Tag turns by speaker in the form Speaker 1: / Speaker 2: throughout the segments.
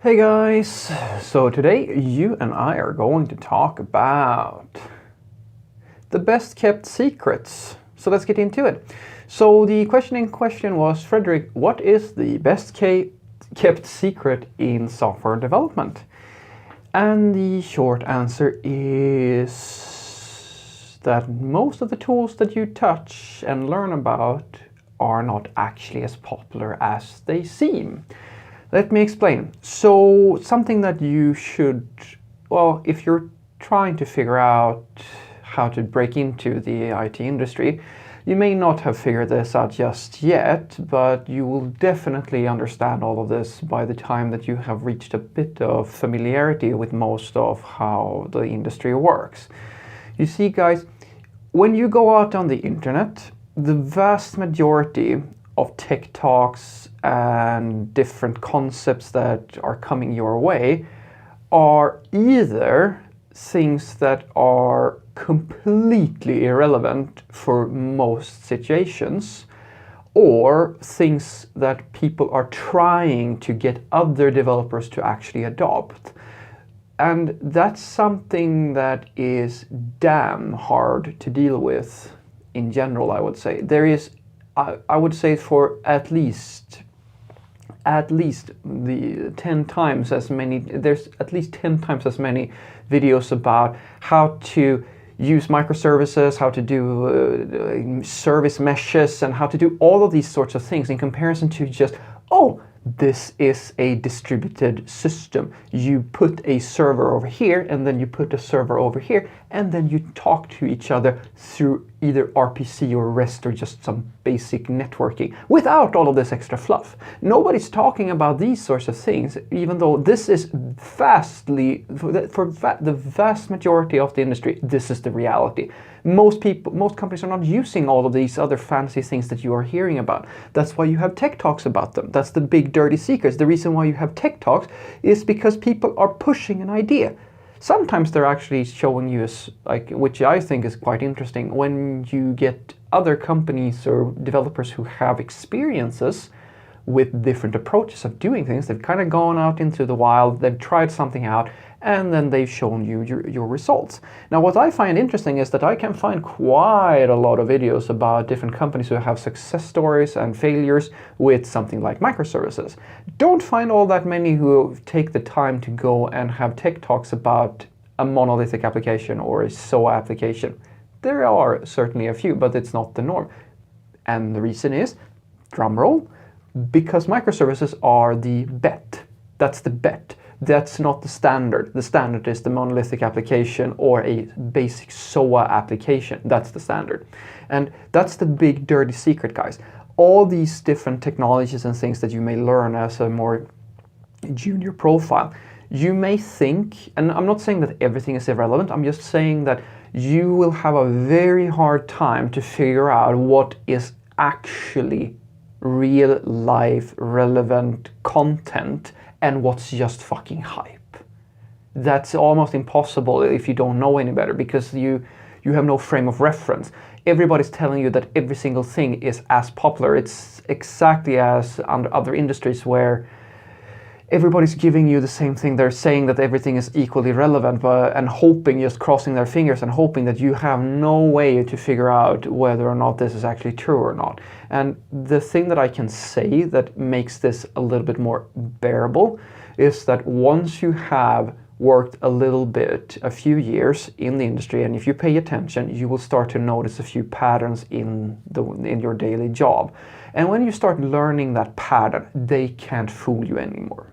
Speaker 1: Hey guys, so today you and I are going to talk about the best kept secrets. So let's get into it. So the question in question was, Frederick, what is the best kept secret in software development? And the short answer is that most of the tools that you touch and learn about are not actually as popular as they seem. Let me explain. So something that you should, well, if you're trying to figure out how to break into the IT industry, you may not have figured this out just yet, but you will definitely understand all of this by the time that you have reached a bit of familiarity with most of how the industry works. You see, guys, when you go out on the internet, the vast majority of tech talks and different concepts that are coming your way are either things that are completely irrelevant for most situations, or things that people are trying to get other developers to actually adopt. And that's something that is damn hard to deal with in general, I would say. I would say for at least the 10 times as many, there's at least 10 times as many videos about how to use microservices, how to do service meshes, and how to do all of these sorts of things in comparison to just, oh, this is a distributed system. You put a server over here, and then you put a server over here, and then you talk to each other through either RPC or REST or just some basic networking without all of this extra fluff. Nobody's talking about these sorts of things, even though this is vastly, for the vast majority of the industry, this is the reality. Most companies are not using all of these other fancy things that you are hearing about. That's why you have tech talks about them. That's the big dirty secrets. The reason why you have tech talks is because people are pushing an idea. Sometimes they're actually showing you, which I think is quite interesting, when you get other companies or developers who have experiences with different approaches of doing things. They've kind of gone out into the wild, they've tried something out, and then they've shown you your results. Now, what I find interesting is that I can find quite a lot of videos about different companies who have success stories and failures with something like microservices. Don't find all that many who take the time to go and have tech talks about a monolithic application or a SOA application. There are certainly a few, but it's not the norm. And the reason is, drumroll, because microservices are the bet. That's the bet. That's not the standard. The standard is the monolithic application or a basic SOA application. That's the standard. And that's the big dirty secret, guys. All these different technologies and things that you may learn as a more junior profile, you may think, and I'm not saying that everything is irrelevant, I'm just saying that you will have a very hard time to figure out what is actually real life relevant content and what's just fucking hype. That's almost impossible if you don't know any better, because you have no frame of reference. Everybody's telling you that every single thing is as popular. It's exactly as under other industries where everybody's giving you the same thing. They're saying that everything is equally relevant, and hoping, just crossing their fingers and hoping that you have no way to figure out whether or not this is actually true or not. And the thing that I can say that makes this a little bit more bearable is that once you have worked a little bit, a few years in the industry, and if you pay attention, you will start to notice a few patterns in your daily job. And when you start learning that pattern, they can't fool you anymore.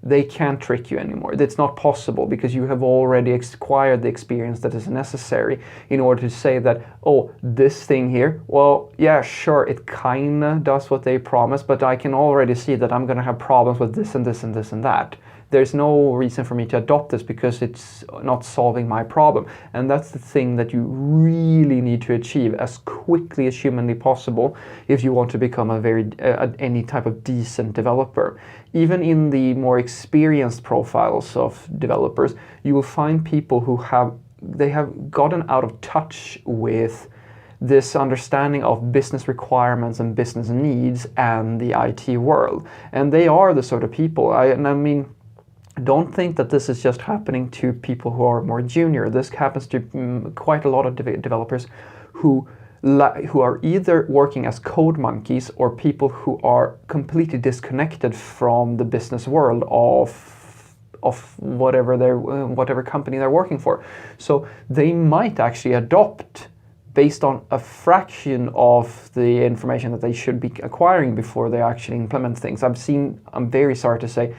Speaker 1: They can't trick you anymore. It's not possible, because you have already acquired the experience that is necessary in order to say that, oh, this thing here, well, yeah, sure, it kinda does what they promise, but I can already see that I'm gonna have problems with this and this and this and that. There's no reason for me to adopt this because it's not solving my problem. And that's the thing that you really need to achieve as quickly as humanly possible if you want to become any type of decent developer. Even in the more experienced profiles of developers, you will find people who have gotten out of touch with this understanding of business requirements and business needs and the IT world. And they are the sort of people, I mean, Don't think that this is just happening to people who are more junior. This happens to quite a lot of developers who are either working as code monkeys or people who are completely disconnected from the business world of whatever company they're working for. So they might actually adopt based on a fraction of the information that they should be acquiring before they actually implement things. I'm very sorry to say,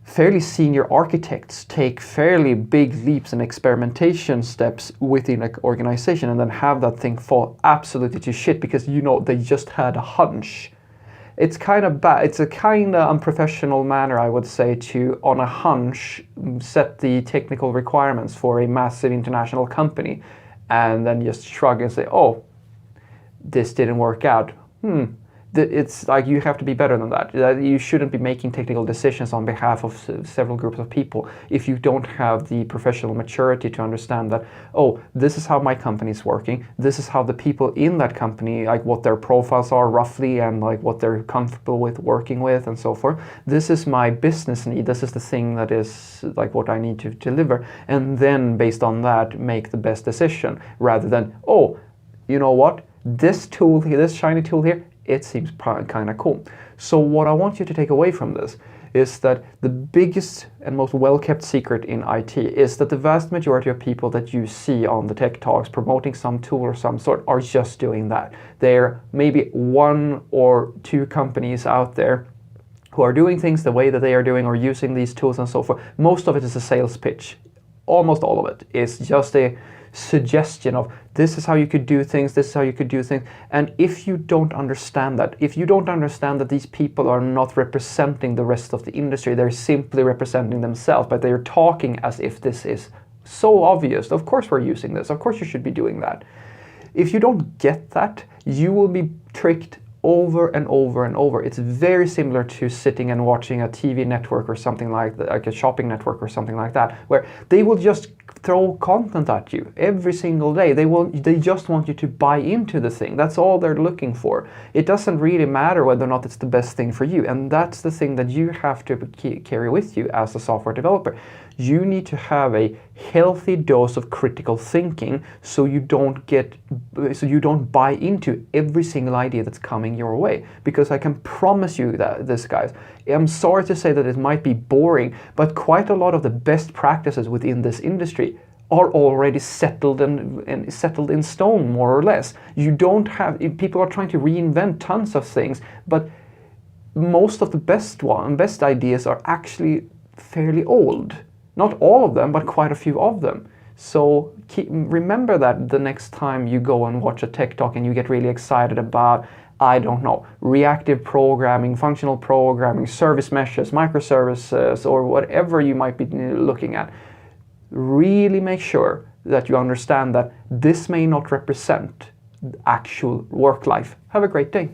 Speaker 1: fairly senior architects take fairly big leaps and experimentation steps within an organization and then have that thing fall absolutely to shit because they just had a hunch. It's kind of bad. It's a kind of unprofessional manner, I would say, to on a hunch set the technical requirements for a massive international company and then just shrug and say, oh, this didn't work out. It's like you have to be better than that. You shouldn't be making technical decisions on behalf of several groups of people if you don't have the professional maturity to understand that, oh, this is how my company is working. This is how the people in that company, like what their profiles are roughly and like what they're comfortable with working with and so forth. This is my business need. This is the thing that is like what I need to deliver. And then based on that, make the best decision rather than, oh, you know what? This tool here, this shiny tool here, it seems kind of cool. So what I want you to take away from this is that the biggest and most well-kept secret in IT is that the vast majority of people that you see on the tech talks promoting some tool or some sort are just doing that. There may be one or two companies out there who are doing things the way that they are doing or using these tools and so forth. Most of it is a sales pitch. Almost all of it is just a suggestion of this is how you could do things, this is how you could do things. And if you don't understand that, if you don't understand that these people are not representing the rest of the industry, they're simply representing themselves, but they're talking as if this is so obvious. Of course we're using this, of course you should be doing that. If you don't get that, you will be tricked over and over and over. It's very similar to sitting and watching a TV network or something like that, like a shopping network or something like that, where they will just throw content at you every single day. They just want you to buy into the thing. That's all they're looking for. It doesn't really matter whether or not it's the best thing for you. And that's the thing that you have to carry with you as a software developer. You need to have a healthy dose of critical thinking so you don't buy into every single idea that's coming your way. Because I can promise you that this, guys, I'm sorry to say that it might be boring, but quite a lot of the best practices within this industry are already settled and settled in stone, more or less. You don't have, people are trying to reinvent tons of things, but most of the best ideas are actually fairly old. Not all of them, but quite a few of them. So remember that the next time you go and watch a tech talk and you get really excited about, I don't know, reactive programming, functional programming, service meshes, microservices, or whatever you might be looking at. Really make sure that you understand that this may not represent actual work life. Have a great day.